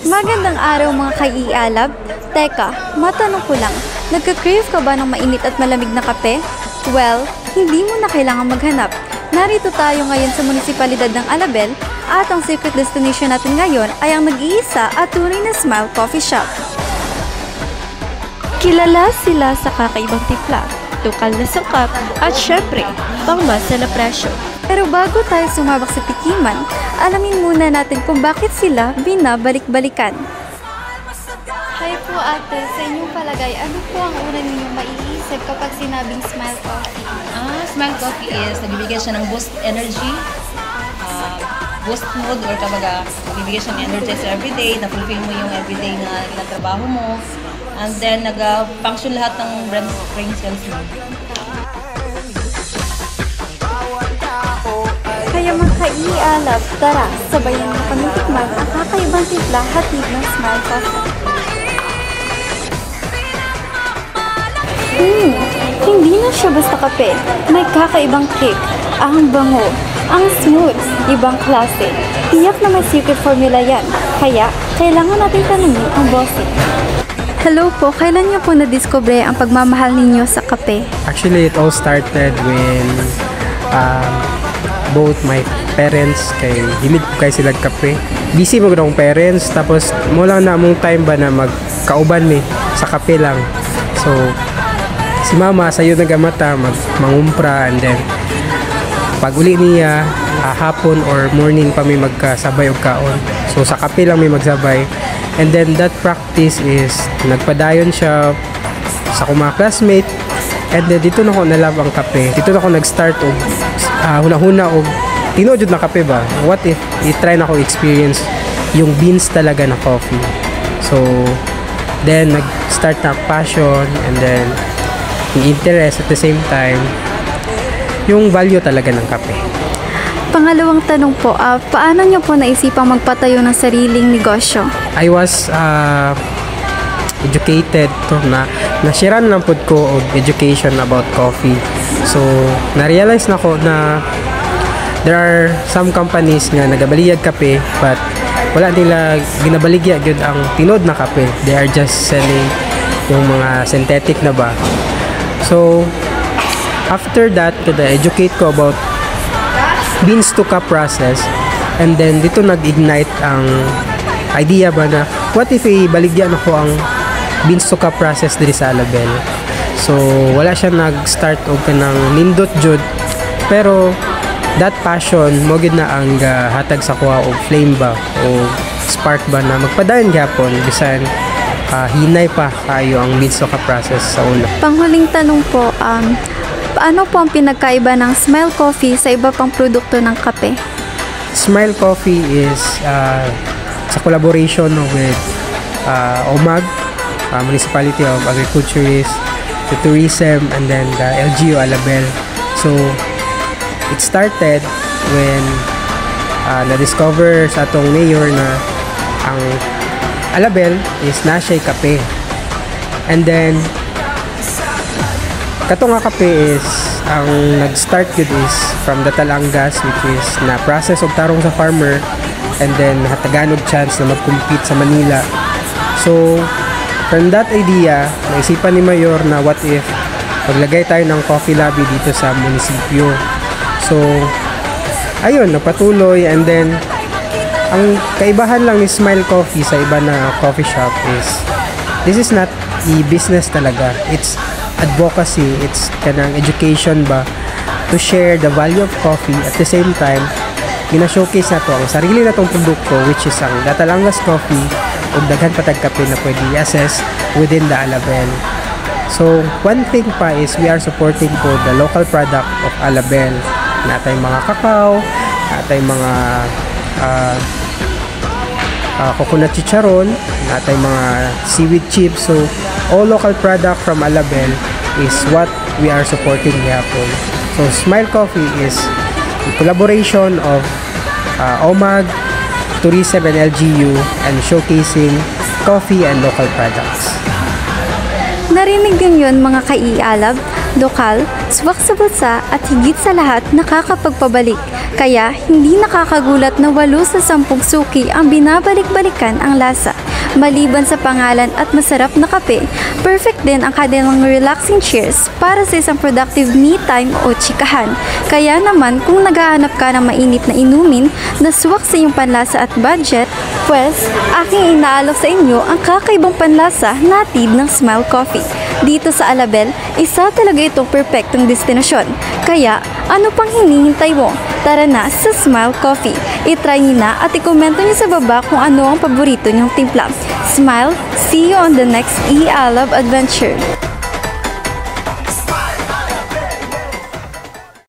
Magandang araw mga kaialab. Teka, matanong ko lang, nagka-crave ka ba ng mainit at malamig na kape? Well, hindi mo na kailangan maghanap. Narito tayo ngayon sa munisipalidad ng Alabel at ang secret destination natin ngayon ay ang nag-iisa at tunay na Smile Coffee Shop. Kilala sila sa kakaibang timpla, tukal na sangkap at syempre, pangmasa na presyo. Pero bago tayo sumabak sa tikiman, alamin muna natin kung bakit sila binabalik-balikan. Hi po ate, sa inyong palagay, ano po ang una ninyong maiisip kapag sinabing Smile Coffee? Smile Coffee is nagbibigay siya ng boost energy, boost mood, or kumbaga nagbibigay siya ng energize everyday, na-fulfill mo yung everyday na trabaho mo, and then nag-function lahat ng brain cells mo. Kaya mga kaialab, tara, sabayan na kami tikman ang kakaibang timpla hatid ng Smile Coffee. Hindi na siya basta kape. May kakaibang kick, ang bango, ang smooth, ibang klase. Tiyak na may secret formula yan. Kaya, kailangan natin tanungin ang bossing. Hello po, kailan niyo po na-discover ang pagmamahal ninyo sa kape? Actually, it all started when both my parents kay hilig ko kay sila kape. Busy mo ng parents, tapos mo lang na mong time ba na magkauban sa kape lang. So, si mama sayo nagamata mangumpra, and then pag uli niya hapon or morning pa may magkasabay og kaon. So sa kape lang may magsabay, and then that practice is nagpadayon siya sa akong mga classmate, and then dito na ko nalab ang kape. Dito na ko nag-start og huna-huna og tinuod na kape ba. What if i-try na ko experience yung beans talaga na coffee. So then nag-start na passion, and then yung interest, at the same time yung value talaga ng kape. Pangalawang tanong po, paano niyo po naisipang magpatayo ng sariling negosyo? I was educated to na nashiran lang po ko og education about coffee. So na-realize na ko na there are some companies nga nagabaligya kape, but wala nila ginabaligya gyud ang tinod na kape. They are just selling yung mga synthetic na ba. So after that, educate ko about beans to cup process, and then dito nag-ignite ang idea ba na what if baligyan ako ang beans to cup process diri sa Alabel. So wala siya nag-start og kanang nindot jud, pero that passion mo gid na ang hatag sa kuha og flame ba o spark ba na magpadayon gyapon bisan hinay pa kayo ang beans to cup process sa una. Panghuling tanong po, paano po ang pinagkaiba ng Smile Coffee sa iba pang produkto ng kape? Smile Coffee is sa collaboration with OMAG, Municipality of Agriculturists, the Tourism, and then the LGU Alabel. So it started when na-discover sa atong mayor na ang Alabel is nasa'y kape. And then kato nga kape is ang nag-start yun is from the Talangas, which is na process og tarong sa farmer, and then hatagan og chance na mag-compete sa Manila. So from that idea, naisipan ni Mayor na what if maglagay tayo ng coffee lobby dito sa munisipyo. So ayun, napatuloy, and then ang kaibahan lang ni Smile Coffee sa iba na coffee shop is this is not e-business talaga. It's advocacy, it's kanang education ba to share the value of coffee. At the same time, gina-showcase na to ang sarili na tong produkto, which is ang Talangas Coffee ug daghan patag kape na pwede i-assess within the Alabel. So one thing pa is we are supporting po the local product of Alabel. Natay mga kakao, natay mga coconut chicharon, natay mga seaweed chips. So all local product from Alabel is what we are supporting yapon. So Smile Coffee is a collaboration of OMAG, Tourism, and LGU, and showcasing coffee and local products. Narinig din yun mga kaialab. Lokal, swak sa bulsa at higit sa lahat nakakapagpabalik. Kaya hindi nakakagulat na 8 sa 10 suki ang binabalik-balikan ang lasa. Maliban sa pangalan at masarap na kape, perfect din ang kanilang relaxing cheers para sa isang productive me time o chikahan. Kaya naman kung naghahanap ka ng mainit na inumin na swak sa iyong panlasa at budget, pues aking inaalok sa inyo ang kakaibang panlasa na hatid ng Smile Coffee. Dito sa Alabel, isa talaga itong perfectong destinasyon. Kaya ano pang hinihintay mo? Tara na sa Smile Coffee. I-try niyo na at i-komento niyo sa baba kung ano ang paborito niyong timpla. Smile, see you on the next eAlab adventure.